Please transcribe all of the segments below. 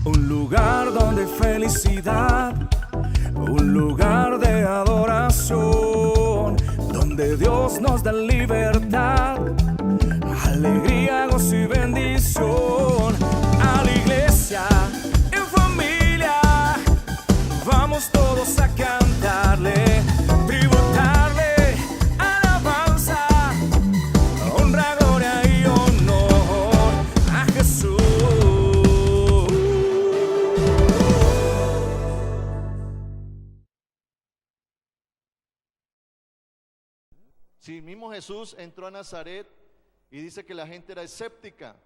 Un lugar donde felicidad, un lugar de adoración, donde Dios nos da libertad, alegría, gozo y bendición. A la iglesia, en familia, vamos todos a cantarle, tributarle, alabanza, honra, gloria y honor a Jesús. Sí, mismo Jesús entró a Nazaret y dice que la gente era escéptica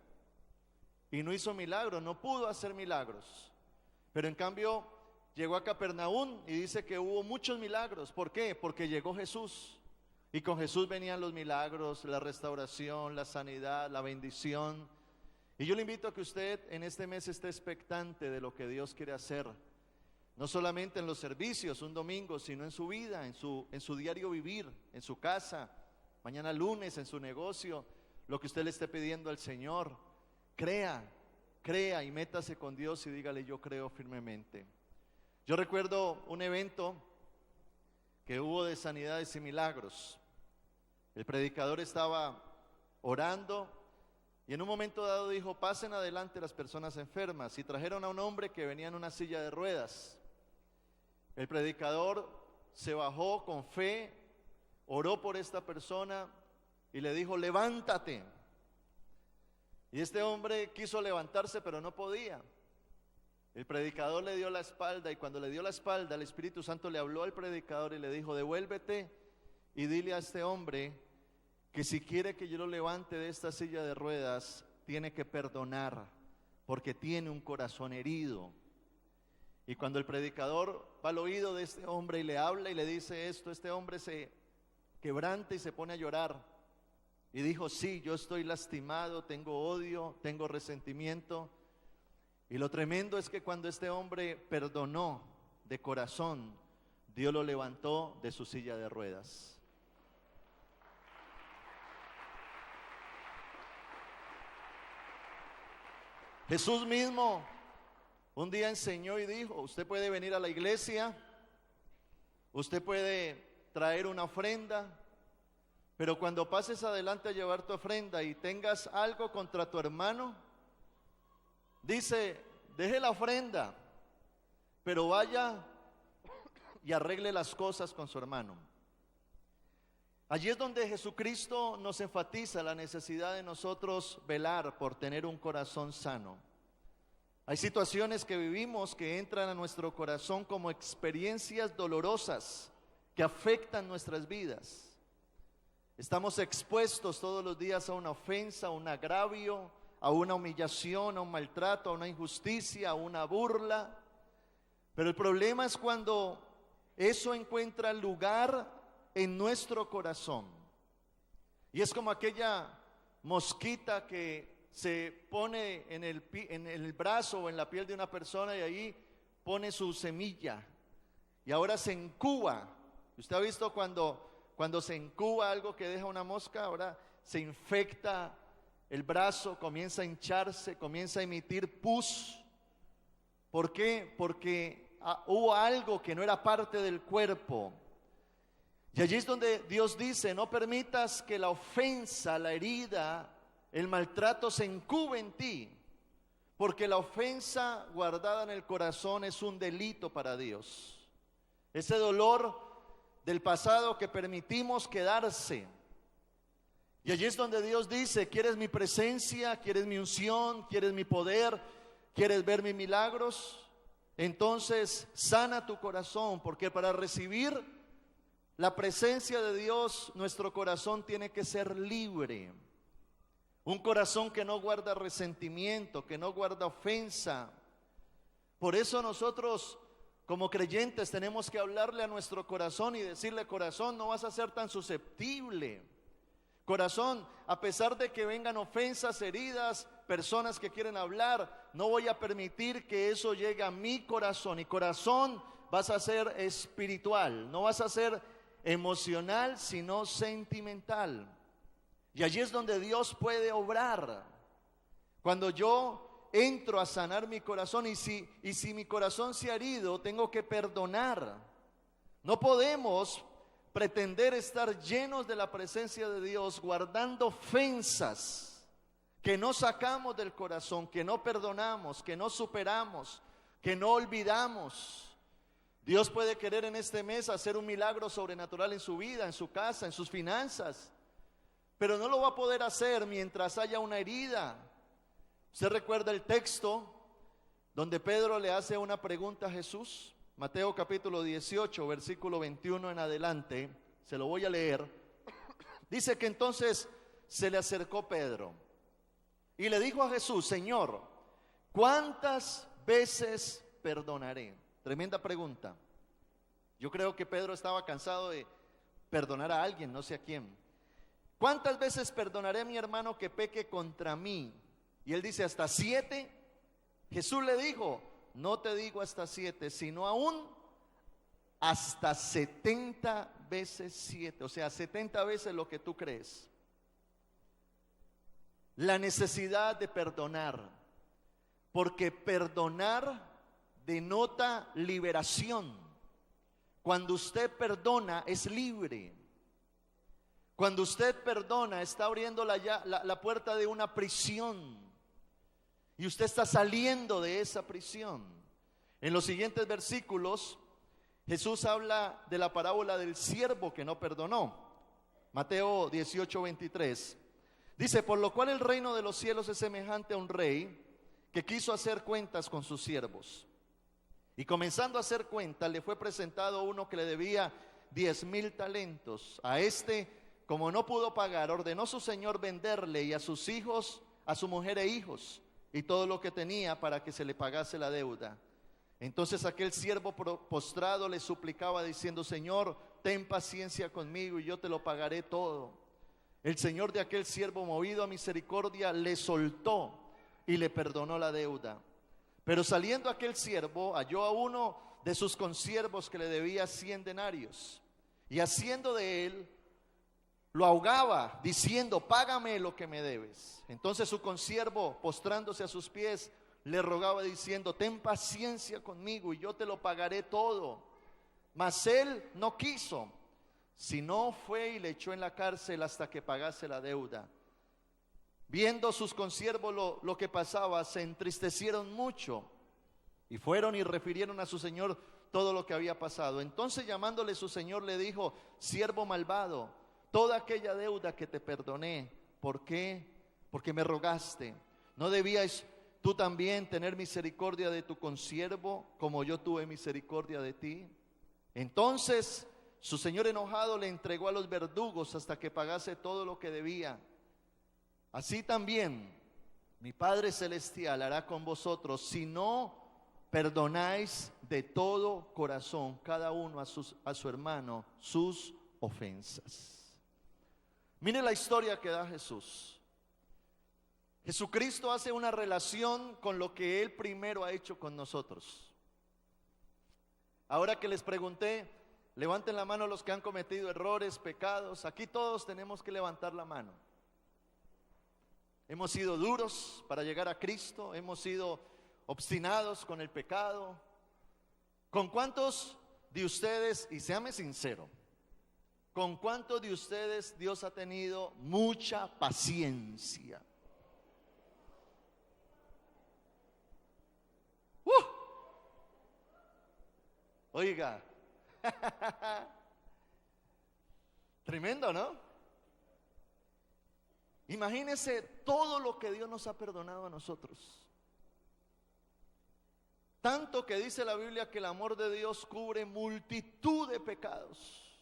y no hizo milagros, no pudo hacer milagros. Pero en cambio llegó a Capernaum y dice que hubo muchos milagros. ¿Por qué? Porque llegó Jesús. Y con Jesús venían los milagros, la restauración, la sanidad, la bendición. Y yo le invito a que usted en este mes esté expectante de lo que Dios quiere hacer. No solamente en los servicios, un domingo, sino en su vida, en su diario vivir, en su casa, mañana lunes, en su negocio, lo que usted le esté pidiendo al Señor. Crea y métase con Dios y dígale: yo creo firmemente. Yo recuerdo un evento que hubo de sanidades y milagros. El predicador estaba orando y en un momento dado dijo: pasen adelante las personas enfermas, y trajeron a un hombre que venía en una silla de ruedas. El predicador se bajó con fe, oró por esta persona y le dijo: levántate. Y este hombre quiso levantarse, pero no podía. El predicador le dio la espalda, y cuando le dio la espalda, el Espíritu Santo le habló al predicador y le dijo: devuélvete y dile a este hombre que si quiere que yo lo levante de esta silla de ruedas, tiene que perdonar, porque tiene un corazón herido. Y cuando el predicador va al oído de este hombre y le habla y le dice esto, este hombre se quebranta y se pone a llorar. Y dijo: sí, yo estoy lastimado, tengo odio, tengo resentimiento. Y lo tremendo es que cuando este hombre perdonó de corazón, Dios lo levantó de su silla de ruedas. Jesús mismo un día enseñó y dijo: usted puede venir a la iglesia, usted puede traer una ofrenda, pero cuando pases adelante a llevar tu ofrenda y tengas algo contra tu hermano, dice: deje la ofrenda, pero vaya y arregle las cosas con su hermano. Allí es donde Jesucristo nos enfatiza la necesidad de nosotros velar por tener un corazón sano. Hay situaciones que vivimos que entran a nuestro corazón como experiencias dolorosas que afectan nuestras vidas. Estamos expuestos todos los días a una ofensa, a un agravio, a una humillación, a un maltrato, a una injusticia, a una burla. Pero el problema es cuando eso encuentra lugar en nuestro corazón. Y es como aquella mosquita que se pone en el brazo o en la piel de una persona y ahí pone su semilla y ahora se incuba. ¿Usted ha visto cuando se incuba algo que deja una mosca? Ahora se infecta el brazo, comienza a hincharse, comienza a emitir pus. ¿Por qué? Porque hubo algo que no era parte del cuerpo. Y allí es donde Dios dice: no permitas que la ofensa, la herida, el maltrato se incube en ti, porque la ofensa guardada en el corazón es un delito para Dios. Ese dolor del pasado que permitimos quedarse. Y allí es donde Dios dice: ¿quieres mi presencia? ¿Quieres mi unción? ¿Quieres mi poder? ¿Quieres ver mis milagros? Entonces sana tu corazón, porque para recibir la presencia de Dios, nuestro corazón tiene que ser libre. Un corazón que no guarda resentimiento, que no guarda ofensa. Por eso nosotros como creyentes tenemos que hablarle a nuestro corazón y decirle: corazón, no vas a ser tan susceptible. Corazón, a pesar de que vengan ofensas, heridas, personas que quieren hablar, no voy a permitir que eso llegue a mi corazón. Y corazón, vas a ser espiritual, no vas a ser emocional, sino sentimental. Y allí es donde Dios puede obrar. Cuando yo entro a sanar mi corazón, y si mi corazón se ha herido, tengo que perdonar. No podemos pretender estar llenos de la presencia de Dios guardando ofensas que no sacamos del corazón, que no perdonamos, que no superamos, que no olvidamos. Dios puede querer en este mes hacer un milagro sobrenatural en su vida, en su casa, en sus finanzas, pero no lo va a poder hacer mientras haya una herida. ¿Usted recuerda el texto donde Pedro le hace una pregunta a Jesús? Mateo capítulo 18, versículo 21 en adelante, se lo voy a leer. Dice que entonces se le acercó Pedro y le dijo a Jesús: Señor, ¿cuántas veces perdonaré? Tremenda pregunta. Yo creo que Pedro estaba cansado de perdonar a alguien, no sé a quién. ¿Cuántas veces perdonaré a mi hermano que peque contra mí? Y él dice: ¿hasta 7? Jesús le dijo: no te digo hasta 7, sino aún hasta 70 veces 7. O sea, 70 veces lo que tú crees. La necesidad de perdonar, porque perdonar denota liberación. Cuando usted perdona, es libre. Cuando usted perdona, está abriendo la puerta de una prisión, y usted está saliendo de esa prisión. En los siguientes versículos, Jesús habla de la parábola del siervo que no perdonó. Mateo 18, 23. Dice: por lo cual el reino de los cielos es semejante a un rey que quiso hacer cuentas con sus siervos. Y comenzando a hacer cuentas, le fue presentado uno que le debía 10,000 talentos. A este, como no pudo pagar, ordenó su señor venderle, y a sus hijos, a su mujer e hijos, y todo lo que tenía, para que se le pagase la deuda. Entonces aquel siervo postrado le suplicaba diciendo: Señor, ten paciencia conmigo y yo te lo pagaré todo. El señor de aquel siervo, movido a misericordia, le soltó y le perdonó la deuda. Pero saliendo aquel siervo, halló a uno de sus consiervos que le debía 100 denarios, y haciendo de él, lo ahogaba, diciendo: págame lo que me debes. Entonces su consiervo, postrándose a sus pies, le rogaba diciendo: ten paciencia conmigo y yo te lo pagaré todo. Mas él no quiso, sino fue y le echó en la cárcel hasta que pagase la deuda. Viendo sus consiervos lo que pasaba, se entristecieron mucho, y fueron y refirieron a su señor todo lo que había pasado. Entonces, llamándole su señor, le dijo: siervo malvado, toda aquella deuda que te perdoné, ¿por qué? Porque me rogaste. ¿No debías tú también tener misericordia de tu consiervo, como yo tuve misericordia de ti? Entonces su señor, enojado, le entregó a los verdugos hasta que pagase todo lo que debía. Así también mi Padre Celestial hará con vosotros, si no perdonáis de todo corazón cada uno a su hermano sus ofensas. Mire la historia que da Jesús. Jesucristo hace una relación con lo que Él primero ha hecho con nosotros. Ahora que les pregunté, levanten la mano los que han cometido errores, pecados. Aquí todos tenemos que levantar la mano. Hemos sido duros para llegar a Cristo, hemos sido obstinados con el pecado. ¿Con cuántos de ustedes, y séame sincero, con cuántos de ustedes Dios ha tenido mucha paciencia? Oiga, tremendo, ¿no? Imagínense todo lo que Dios nos ha perdonado a nosotros. Tanto que dice la Biblia que el amor de Dios cubre multitud de pecados,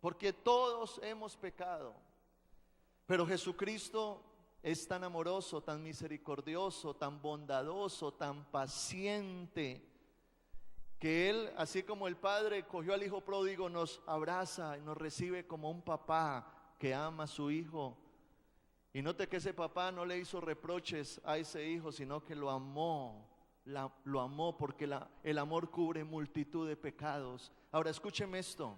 porque todos hemos pecado. Pero Jesucristo es tan amoroso, tan misericordioso, tan bondadoso, tan paciente, que Él, así como el Padre cogió al Hijo pródigo, nos abraza y nos recibe como un papá que ama a su hijo. Y note que ese papá no le hizo reproches a ese hijo, sino que lo amó, lo amó, porque el amor cubre multitud de pecados. Ahora escúcheme esto: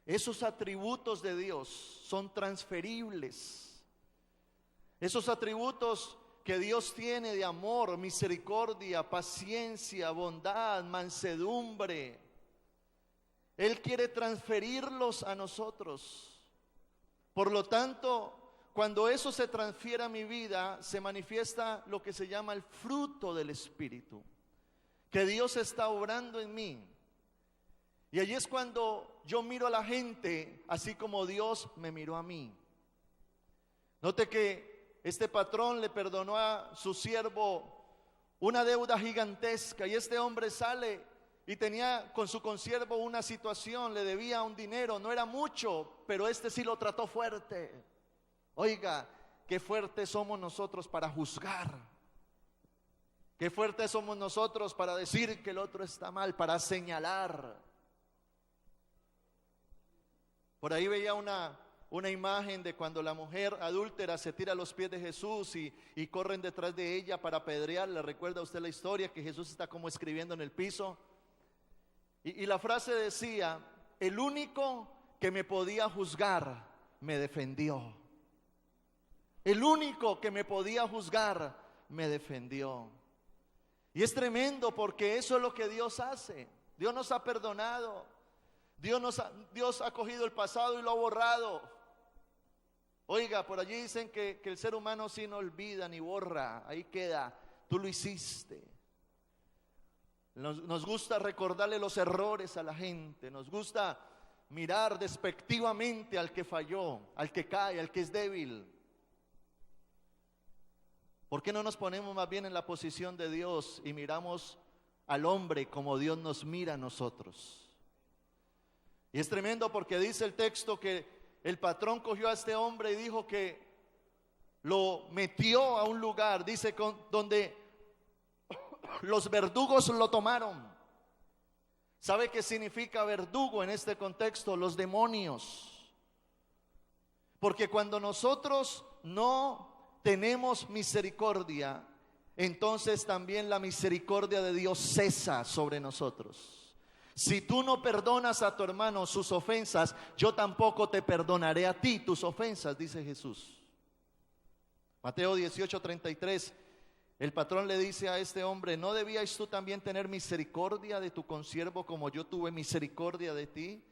esos atributos de Dios son transferibles. Esos atributos que Dios tiene de amor, misericordia, paciencia, bondad, mansedumbre. Él quiere transferirlos a nosotros. Por lo tanto, cuando eso se transfiere a mi vida, se manifiesta lo que se llama el fruto del Espíritu, que Dios está obrando en mí. Y allí es cuando yo miro a la gente así como Dios me miró a mí. Note que este patrón le perdonó a su siervo una deuda gigantesca, y este hombre sale y tenía con su consiervo una situación, le debía un dinero, no era mucho, pero este sí lo trató fuerte. Oiga, qué fuertes somos nosotros para juzgar. Qué fuertes somos nosotros para decir que el otro está mal, para señalar. Por ahí veía una imagen de cuando la mujer adúltera se tira a los pies de Jesús y corren detrás de ella para apedrearla. ¿Recuerda usted la historia que Jesús está como escribiendo en el piso? Y la frase decía: el único que me podía juzgar me defendió. El único que me podía juzgar me defendió. Y es tremendo, porque eso es lo que Dios hace. Dios nos ha perdonado. Dios ha cogido el pasado y lo ha borrado. Oiga, por allí dicen que el ser humano sí no olvida ni borra. Ahí queda, tú lo hiciste. Nos gusta recordarle los errores a la gente. Nos gusta mirar despectivamente al que falló, al que cae, al que es débil. ¿Por qué no nos ponemos más bien en la posición de Dios y miramos al hombre como Dios nos mira a nosotros? Y es tremendo, porque dice el texto que el patrón cogió a este hombre y dijo que lo metió a un lugar, dice, donde los verdugos lo tomaron. ¿Sabe qué significa verdugo en este contexto? Los demonios. Porque cuando nosotros no tenemos misericordia, entonces también la misericordia de Dios cesa sobre nosotros. Si tú no perdonas a tu hermano sus ofensas, yo tampoco te perdonaré a ti tus ofensas, dice Jesús. Mateo 18:33, el patrón le dice a este hombre: ¿no debías tú también tener misericordia de tu consiervo como yo tuve misericordia de ti?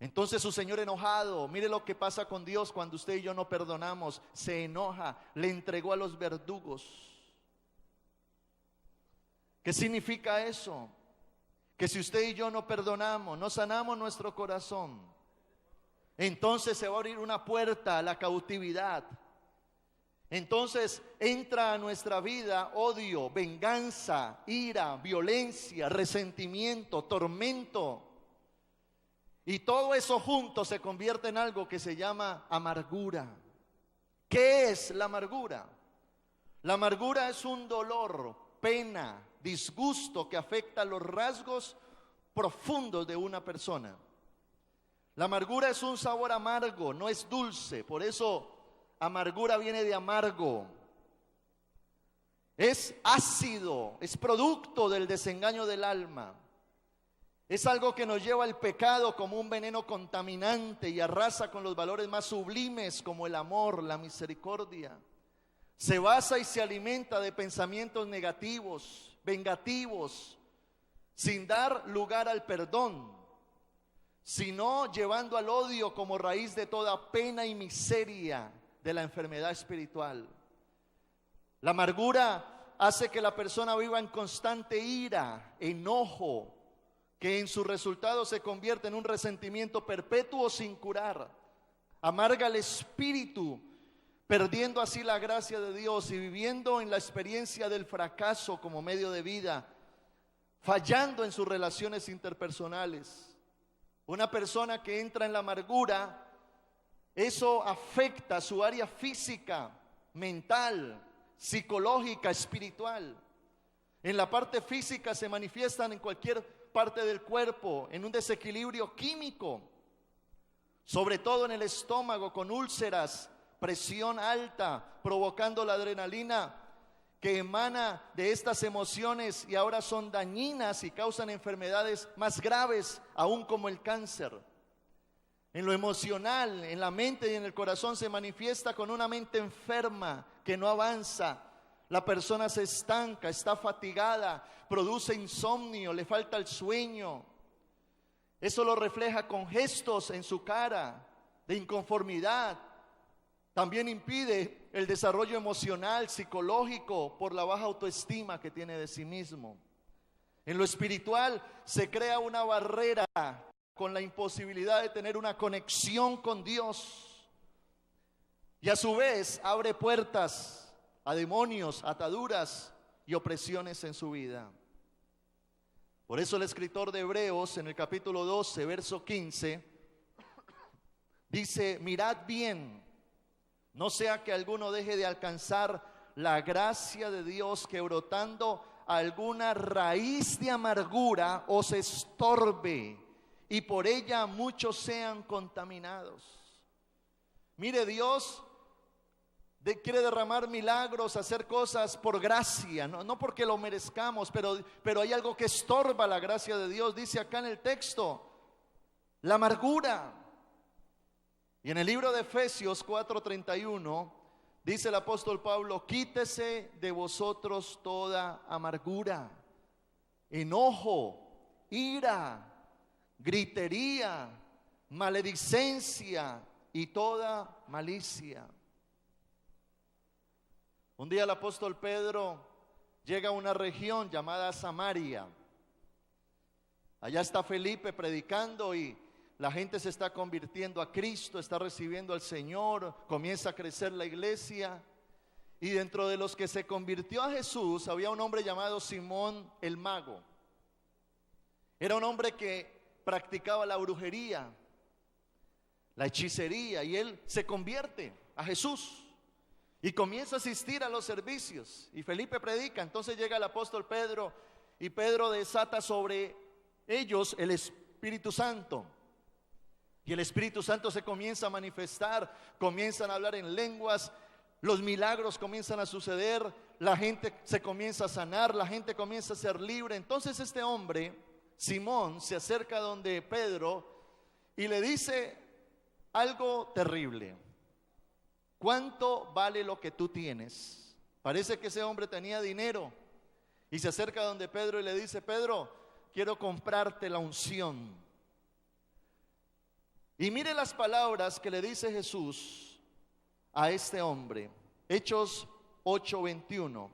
Entonces su señor, enojado, mire lo que pasa con Dios cuando usted y yo no perdonamos, se enoja, le entregó a los verdugos. ¿Qué significa eso? Que si usted y yo no perdonamos, no sanamos nuestro corazón, entonces se va a abrir una puerta a la cautividad. Entonces entra a nuestra vida odio, venganza, ira, violencia, resentimiento, tormento. Y todo eso junto se convierte en algo que se llama amargura. ¿Qué es la amargura? La amargura es un dolor, pena, disgusto que afecta los rasgos profundos de una persona. La amargura es un sabor amargo, no es dulce. Por eso amargura viene de amargo. Es ácido, es producto del desengaño del alma. Es algo que nos lleva al pecado como un veneno contaminante y arrasa con los valores más sublimes como el amor, la misericordia. Se basa y se alimenta de pensamientos negativos, vengativos, sin dar lugar al perdón, sino llevando al odio como raíz de toda pena y miseria de la enfermedad espiritual. La amargura hace que la persona viva en constante ira, enojo, que en su resultado se convierte en un resentimiento perpetuo sin curar. Amarga el espíritu, perdiendo así la gracia de Dios y viviendo en la experiencia del fracaso como medio de vida, fallando en sus relaciones interpersonales. Una persona que entra en la amargura, eso afecta su área física, mental, psicológica, espiritual. En la parte física se manifiestan en cualquier parte del cuerpo, en un desequilibrio químico, sobre todo en el estómago, con úlceras, presión alta, provocando la adrenalina que emana de estas emociones y ahora son dañinas y causan enfermedades más graves, aún como el cáncer. En lo emocional, en la mente y en el corazón se manifiesta con una mente enferma que no avanza. La persona se estanca, está fatigada, produce insomnio, le falta el sueño. Eso lo refleja con gestos en su cara de inconformidad. También impide el desarrollo emocional, psicológico, por la baja autoestima que tiene de sí mismo. En lo espiritual se crea una barrera con la imposibilidad de tener una conexión con Dios. Y a su vez abre puertas a demonios, ataduras y opresiones en su vida. Por eso el escritor de Hebreos en el capítulo 12, verso 15, dice: mirad bien, no sea que alguno deje de alcanzar la gracia de Dios, que brotando alguna raíz de amargura os estorbe y por ella muchos sean contaminados. Mire, Dios quiere derramar milagros, hacer cosas por gracia, no porque lo merezcamos, pero hay algo que estorba la gracia de Dios. Dice acá en el texto, la amargura. Y en el libro de Efesios 4:31 dice el apóstol Pablo: quítese de vosotros toda amargura, enojo, ira, gritería, maledicencia y toda malicia. Un día el apóstol Pedro llega a una región llamada Samaria. Allá está Felipe predicando y la gente se está convirtiendo a Cristo, está recibiendo al Señor, comienza a crecer la iglesia. Y dentro de los que se convirtió a Jesús había un hombre llamado Simón el Mago. Era un hombre que practicaba la brujería, la hechicería, y él se convierte a Jesús y comienza a asistir a los servicios. Y Felipe predica, entonces llega el apóstol Pedro y Pedro desata sobre ellos el Espíritu Santo. Y el Espíritu Santo se comienza a manifestar, comienzan a hablar en lenguas, los milagros comienzan a suceder, la gente se comienza a sanar, la gente comienza a ser libre. Entonces este hombre, Simón, se acerca donde Pedro y le dice algo terrible: ¿cuánto vale lo que tú tienes? Parece que ese hombre tenía dinero y se acerca donde Pedro y le dice: Pedro, quiero comprarte la unción. Y mire las palabras que le dice Jesús a este hombre. Hechos 8:21.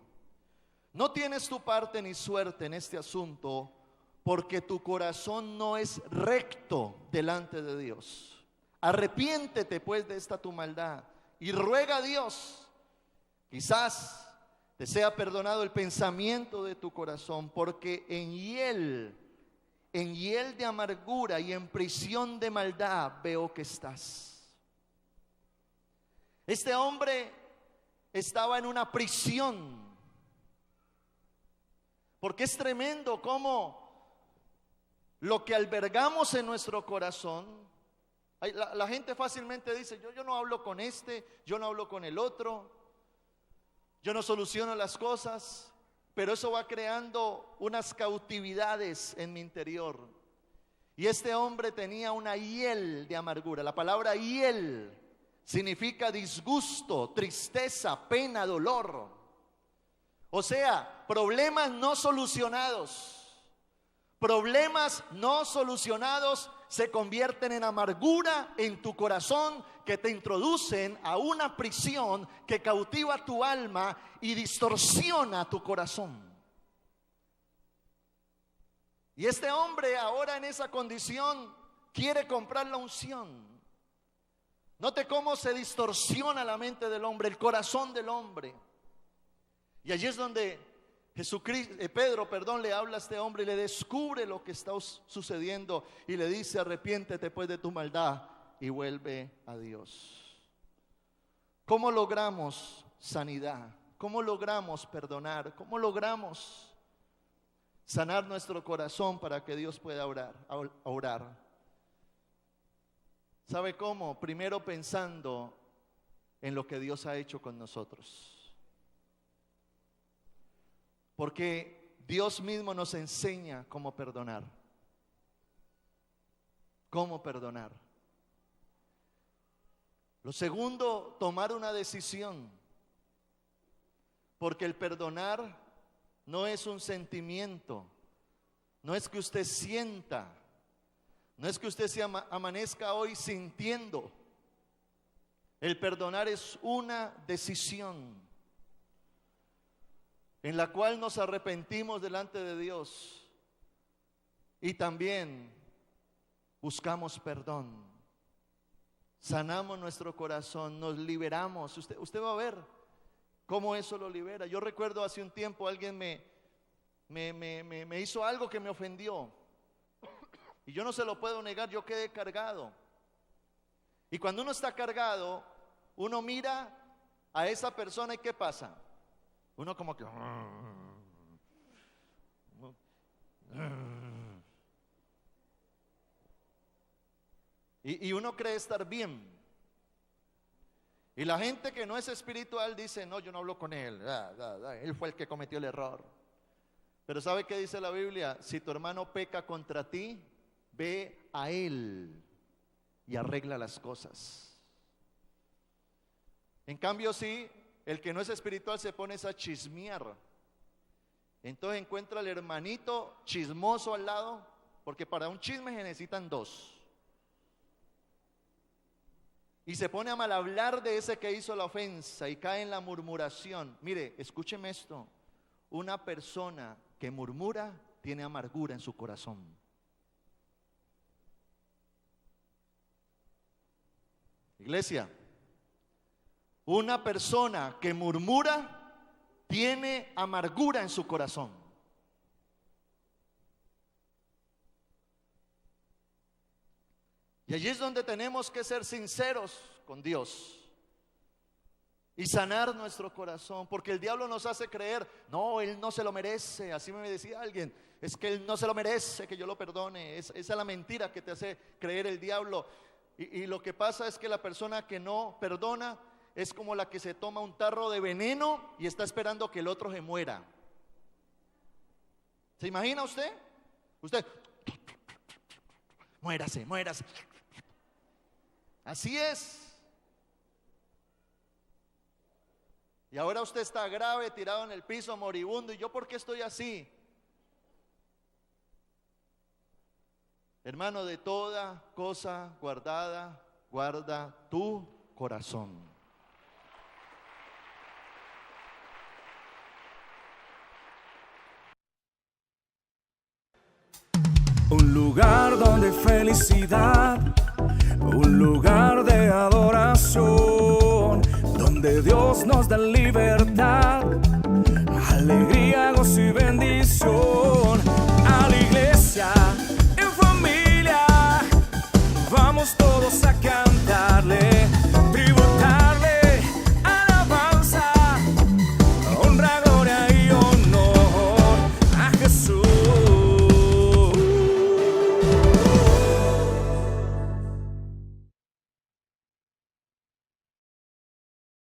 No tienes tu parte ni suerte en este asunto, porque tu corazón no es recto delante de Dios. Arrepiéntete pues de esta tu maldad y ruega a Dios, quizás te sea perdonado el pensamiento de tu corazón, porque en hiel de amargura y en prisión de maldad veo que estás. Este hombre estaba en una prisión, porque es tremendo cómo lo que albergamos en nuestro corazón, la gente fácilmente dice: yo no hablo con este, yo no hablo con el otro, yo no soluciono las cosas. Pero eso va creando unas cautividades en mi interior. Y este hombre tenía una hiel de amargura. La palabra hiel significa disgusto, tristeza, pena, dolor. O sea, problemas no solucionados. Problemas no solucionados se convierten en amargura en tu corazón, que te introducen a una prisión que cautiva tu alma y distorsiona tu corazón. Y este hombre ahora en esa condición quiere comprar la unción. Note cómo se distorsiona la mente del hombre, el corazón del hombre. Y allí es donde Pedro le habla a este hombre y le descubre lo que está sucediendo y le dice: arrepiéntete pues de tu maldad y vuelve a Dios. ¿Cómo logramos sanidad? ¿Cómo logramos perdonar? ¿Cómo logramos sanar nuestro corazón para que Dios pueda orar? ¿Sabe cómo? Primero pensando en lo que Dios ha hecho con nosotros. Porque Dios mismo nos enseña cómo perdonar. Cómo perdonar. Lo segundo, tomar una decisión. Porque el perdonar no es un sentimiento, no es que usted sienta, no es que usted se amanezca hoy sintiendo. El perdonar es una decisión en la cual nos arrepentimos delante de Dios y también buscamos perdón, sanamos nuestro corazón, nos liberamos. Usted va a ver cómo eso lo libera. Yo recuerdo hace un tiempo alguien me hizo algo que me ofendió y yo no se lo puedo negar, yo quedé cargado. Y cuando uno está cargado, uno mira a esa persona y ¿qué pasa? Uno como que y uno cree estar bien. Y la gente que no es espiritual dice, no, yo no hablo con él, él fue el que cometió el error. Pero ¿sabe qué dice la Biblia? Si tu hermano peca contra ti, ve a él y arregla las cosas. En cambio, sí, el que no es espiritual se pone a chismear. Entonces encuentra al hermanito chismoso al lado, porque para un chisme se necesitan dos. Y se pone a mal hablar de ese que hizo la ofensa y cae en la murmuración. Mire, escúcheme esto. Una persona que murmura tiene amargura en su corazón. Iglesia, una persona que murmura tiene amargura en su corazón. Y allí es donde tenemos que ser sinceros con Dios y sanar nuestro corazón, porque el diablo nos hace creer, no, él no se lo merece. Así me decía alguien, es que él no se lo merece que yo lo perdone. Esa es la mentira que te hace creer el diablo. Y lo que pasa es que la persona que no perdona es como la que se toma un tarro de veneno y está esperando que el otro se muera. ¿Se imagina usted? Usted, muérase, muérase. Así es. Y ahora usted está grave, tirado en el piso, moribundo. ¿Y yo por qué estoy así? Hermano, de toda cosa guardada, guarda tu corazón. Un lugar donde felicidad, un lugar de adoración, donde Dios nos da libertad, alegría, gozo y bendición. A la iglesia, en familia, vamos todos a cantar.